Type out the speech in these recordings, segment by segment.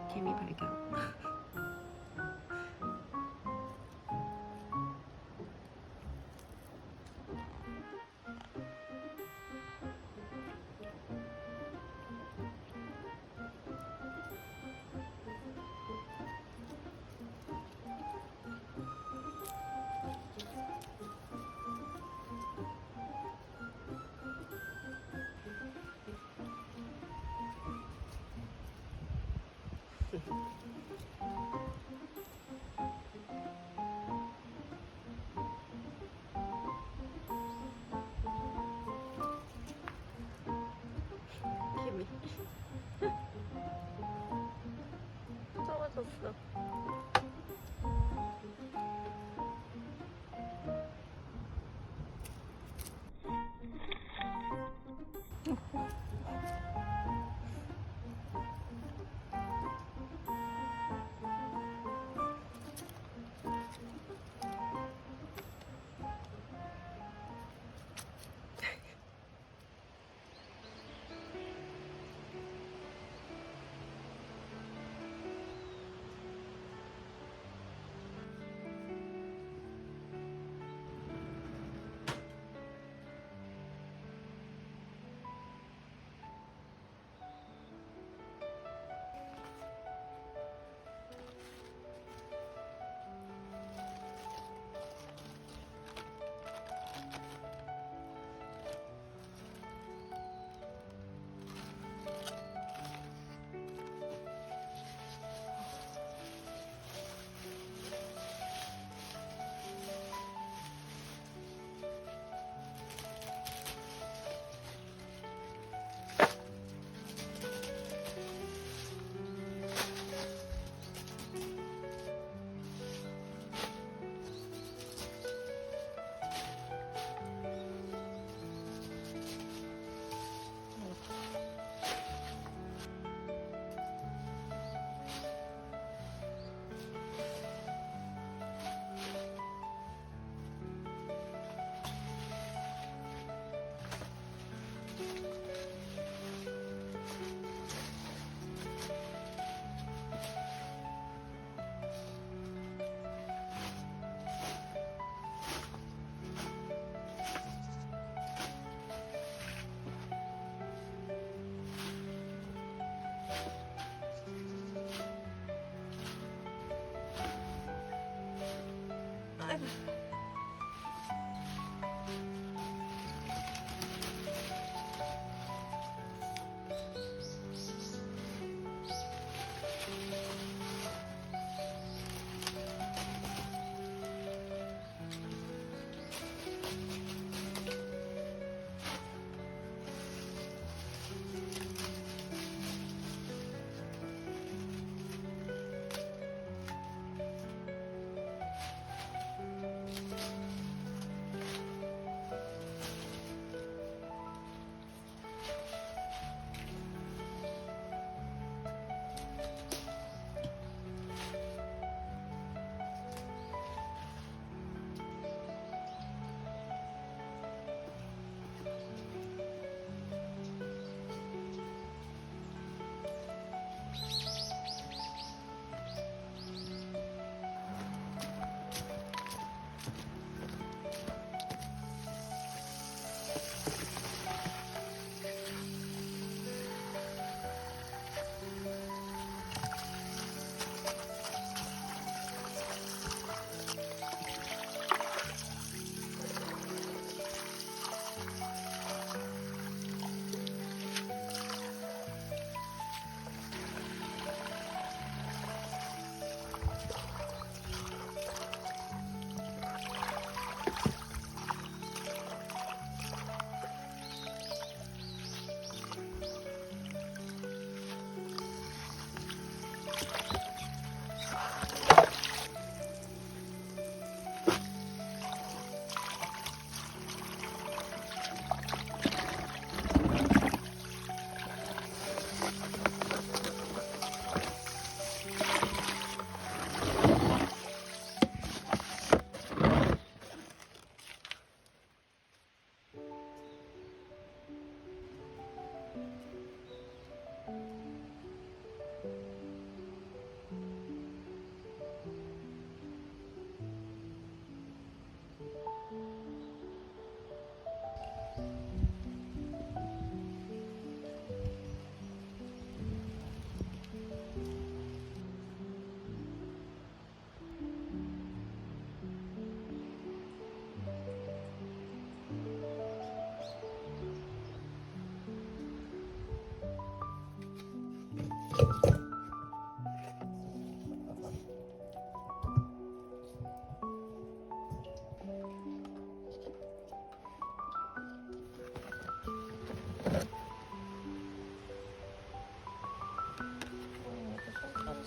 개미 발견. 개미 떨어졌어.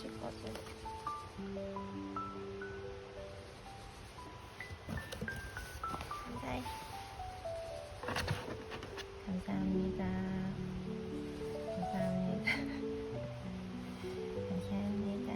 집까지. 감사해. 감사합니다. 감사합니다. 감사합니다.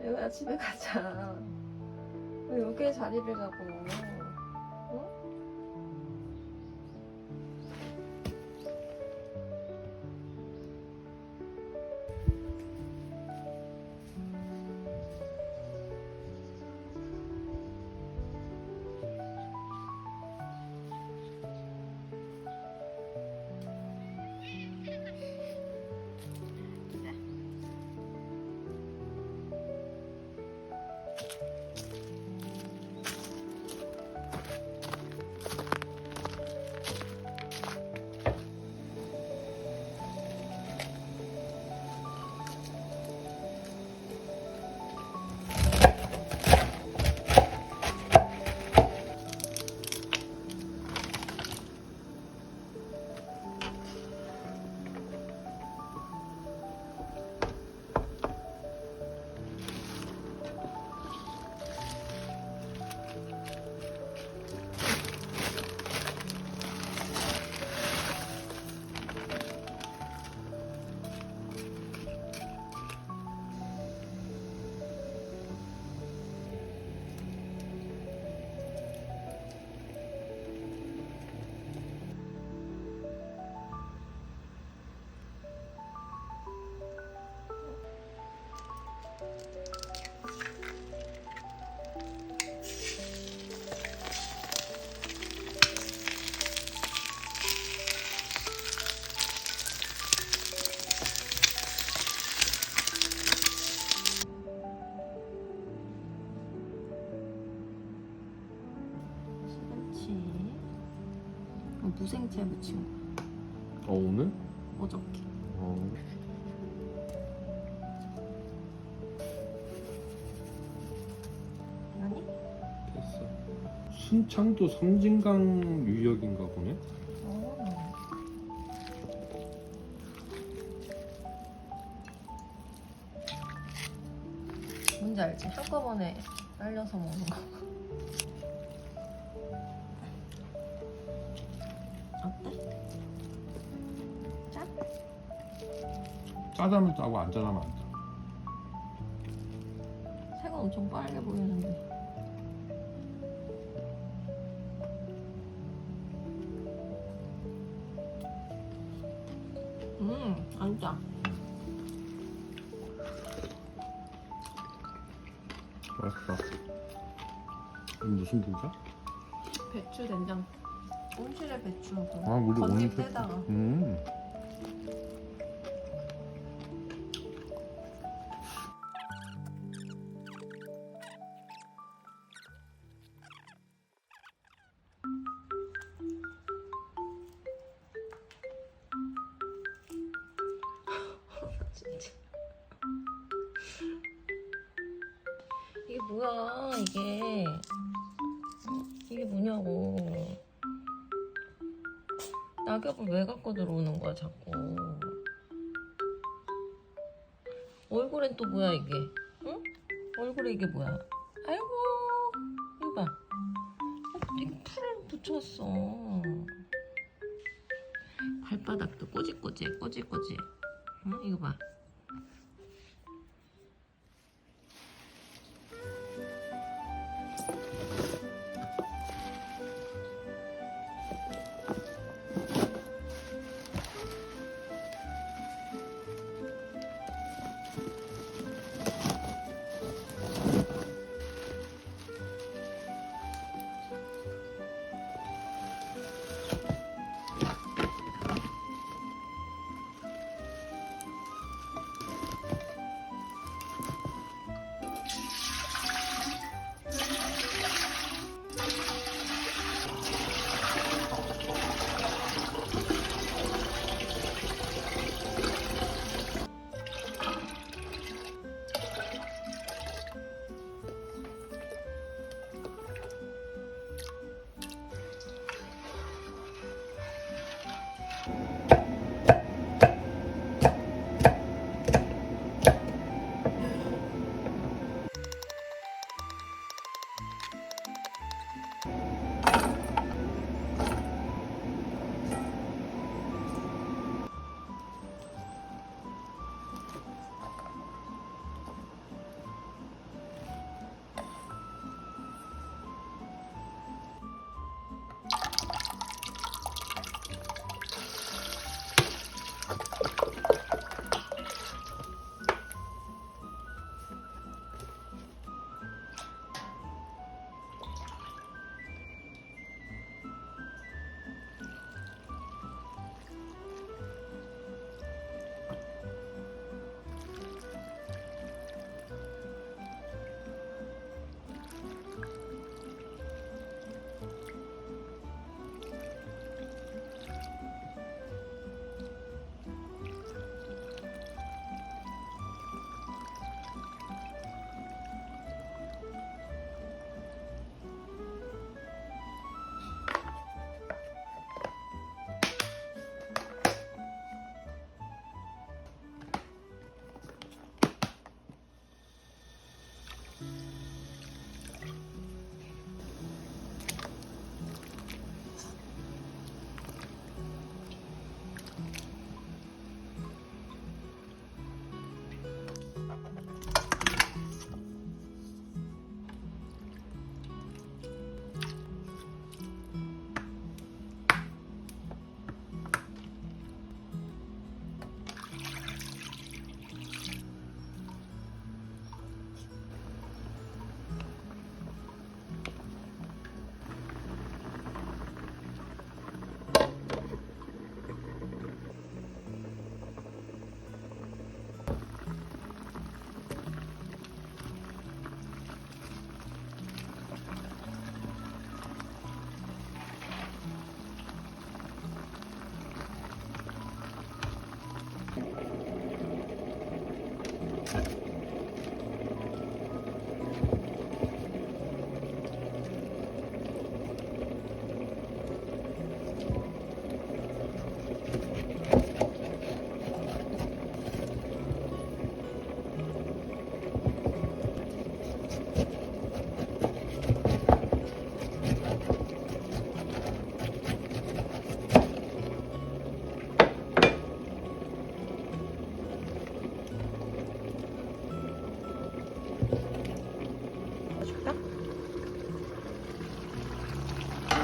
얘가 집에 가자. 왜 여기에 자리를 잡어? 어? 무생채 무침. 오늘? 어저께. 아니? 됐어. 순창도 섬진강 유역인가 보네. 뭔지 알지? 한꺼번에 날려서 먹는 거. 어때? 짜? 짜다면 짜고 안 짜다면 안 짜. 새가 엄청 빨개 보이는데. 안 짜. 맛있다. 무슨 김자? 배추 된장. 온실의 배추. 아, 우리 겉잎 오늘 떼다가. 진짜. 이게 뭐야, 이게. 이게 뭐냐고. 낙엽을 왜 갖고 들어오는 거야, 자꾸. 얼굴엔 또 뭐야, 이게? 응? 얼굴에 이게 뭐야? 아이고, 이거 봐. 이거 풀을 붙였어. 발바닥도 꼬집꼬집 꼬집꼬집. 응? 이거 봐.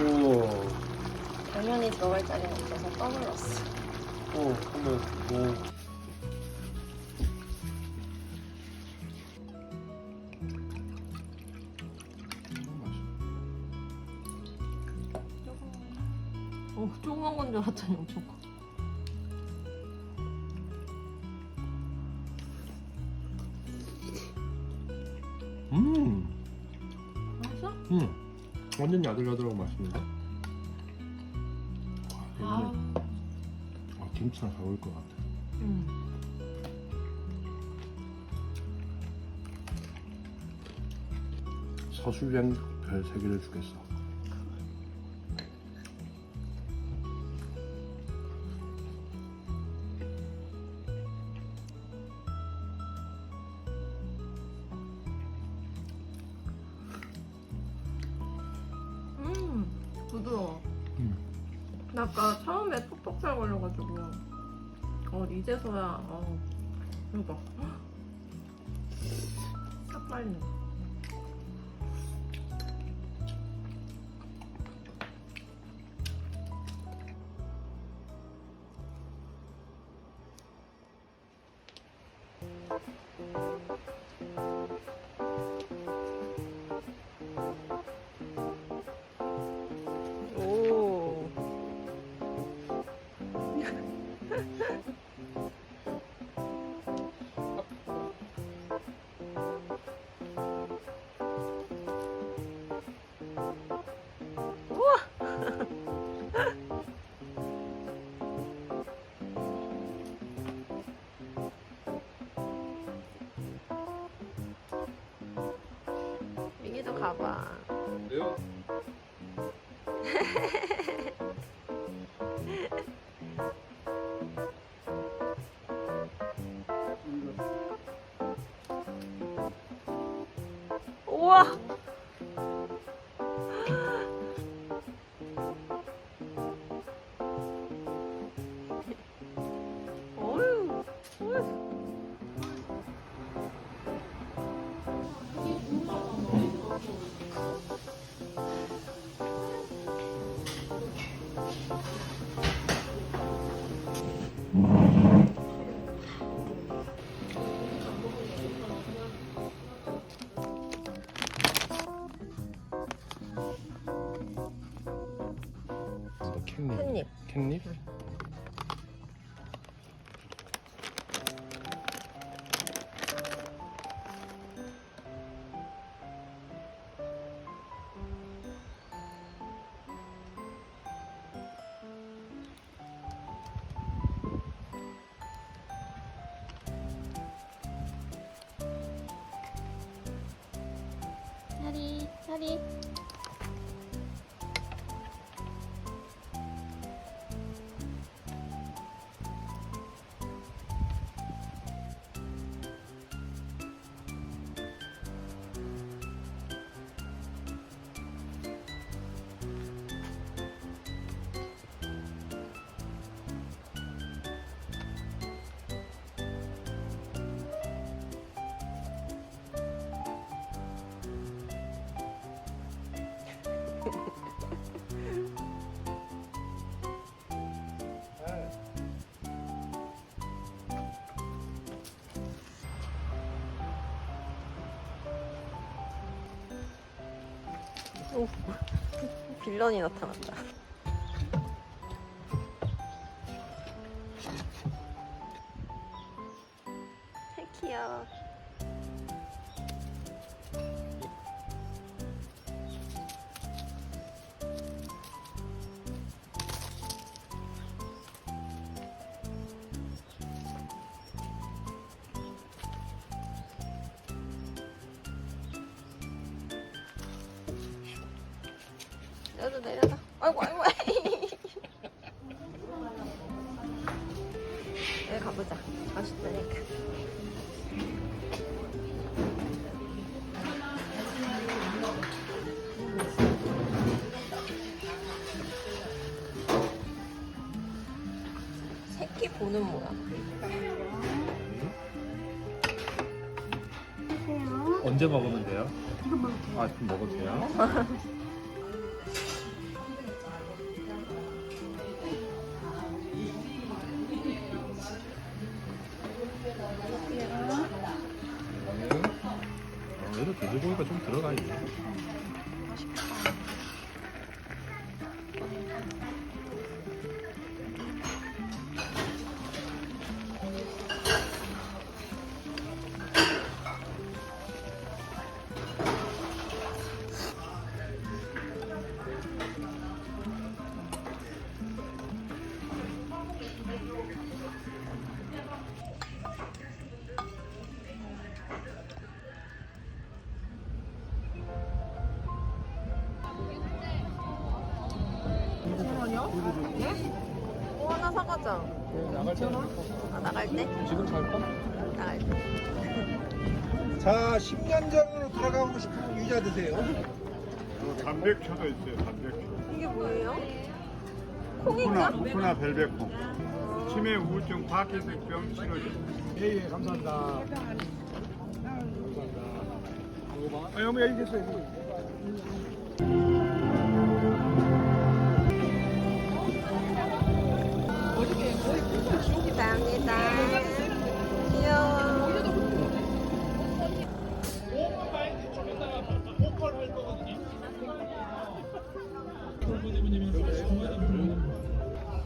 우와. 당연히 들어갈 자리가 없어서 떠올랐어. 하면 뭐. 조그만 건 줄 알았더니 엄청 커. 맛있어? 완전 야들야들하고 맛있는데. 와, 김치랑 잘 어울릴 것 같아. 서술량 별 3개를 주겠어. 부드러워. 나 아까 처음에 톡톡살 걸려가지고 이제서야 이거 딱 빨리네. 오. 우와. 민기도 가봐. 왜요? 우와. 어휴. 어휴. 캣닙. 캣닙? 사리, 사리. 오, 빌런이 나타났다. 귀여워. 내려도 내려가. 아이고 아이고. 여기 가보자. 맛있다니까. 새끼 보는 뭐야? 언제 먹으면 돼요? 지금 먹어도 돼요. 아, 지금 먹어도 돼요? 얘도 돼지고기가 좀 들어가 있네. 잠깐만요. 예? 뭐 하나 사가자. 나갈 때? 아, 나갈 때? 지금 살까? 나갈 때. 자, 10년 전으로 돌아가고 싶은 유자 드세요. 담백초도 있어요, 담백초. 이게 뭐예요? 콩인가? 코나 벨벳콩. 치매 우울증 과학기술병 치료제. 예예 감사합니다. 감사합니다. 아 어머 여기 계세요. 감사합니다. 귀여워.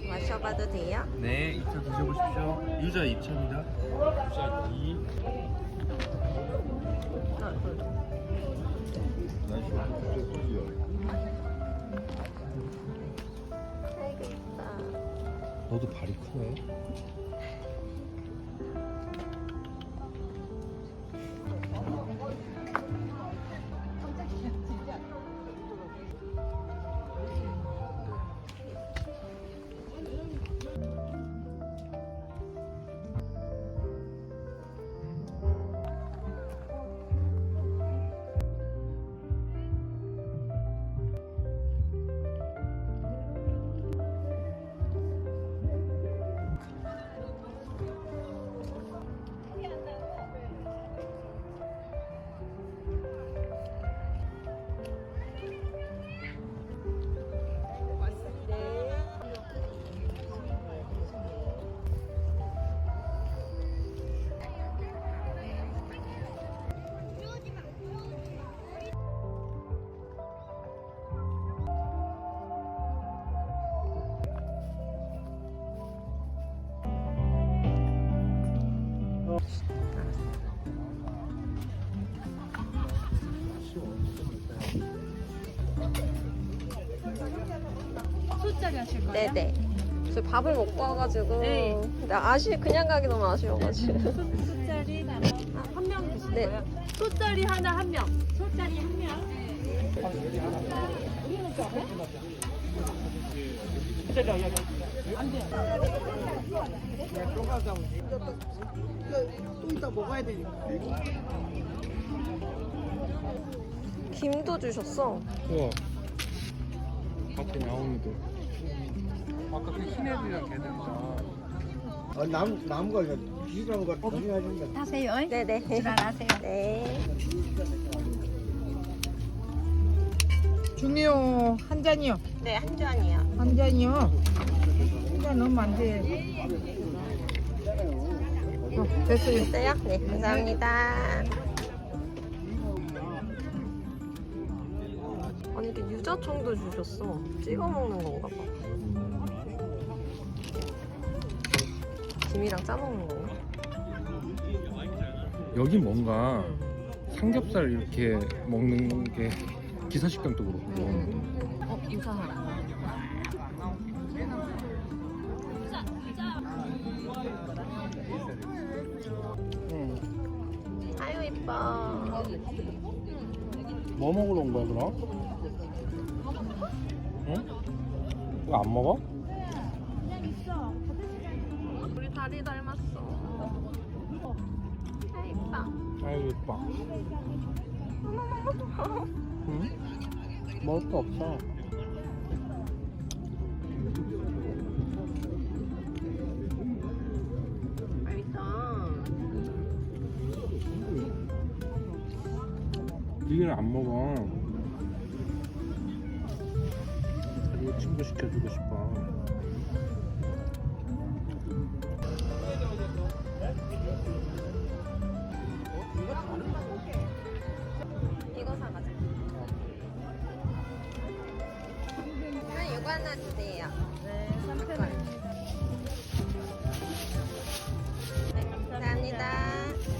마셔봐도 돼요? 네, 2차 드셔보십시오. 유자 2차입니다. 유자 2. 아이고 이뻐. 너도 발이 크네. 소짜리 하실 거예요? 네네. 저 밥을 먹고 와가지고 네. 그냥 가기 너무 아쉬워가지고. 소짜리 한 명 드실 네. 거예요? 소짜리 하나 한 명. 소짜리 한 명. 김도 주셨어. 우와. 밖에 나오는데. 아까 그 흰애들이랑 걔들이랑. 나무가 비슷한 거 조심해야 된다. 하세요. 네네. 출발하세요. 네. 중요 한 잔이요. 네, 한 잔이요. 한 잔이요. 한 잔 넣으면 안 돼. 됐어요. 됐어요? 네, 감사합니다. 아니, 이렇게 유자청도 주셨어. 찍어 먹는 건가 봐. 김이랑 싸 먹는 건가? 여기 뭔가 삼겹살 이렇게 먹는 게 기사식당도 그렇고. 유사하라. 아유, 이뻐. 뭐 먹으러 온 거야 그럼? 응? 이거 안 먹어? 우리 다리 닮았어. 아유, 이뻐. 아이고 예뻐. 응? 먹을 거 없어. 맛있다. 니는 안 먹어. 이거 친구 시켜주고 싶어. 이거 사가자. 이거 하나 주세요. 네, 3,000원. 네, 감사합니다.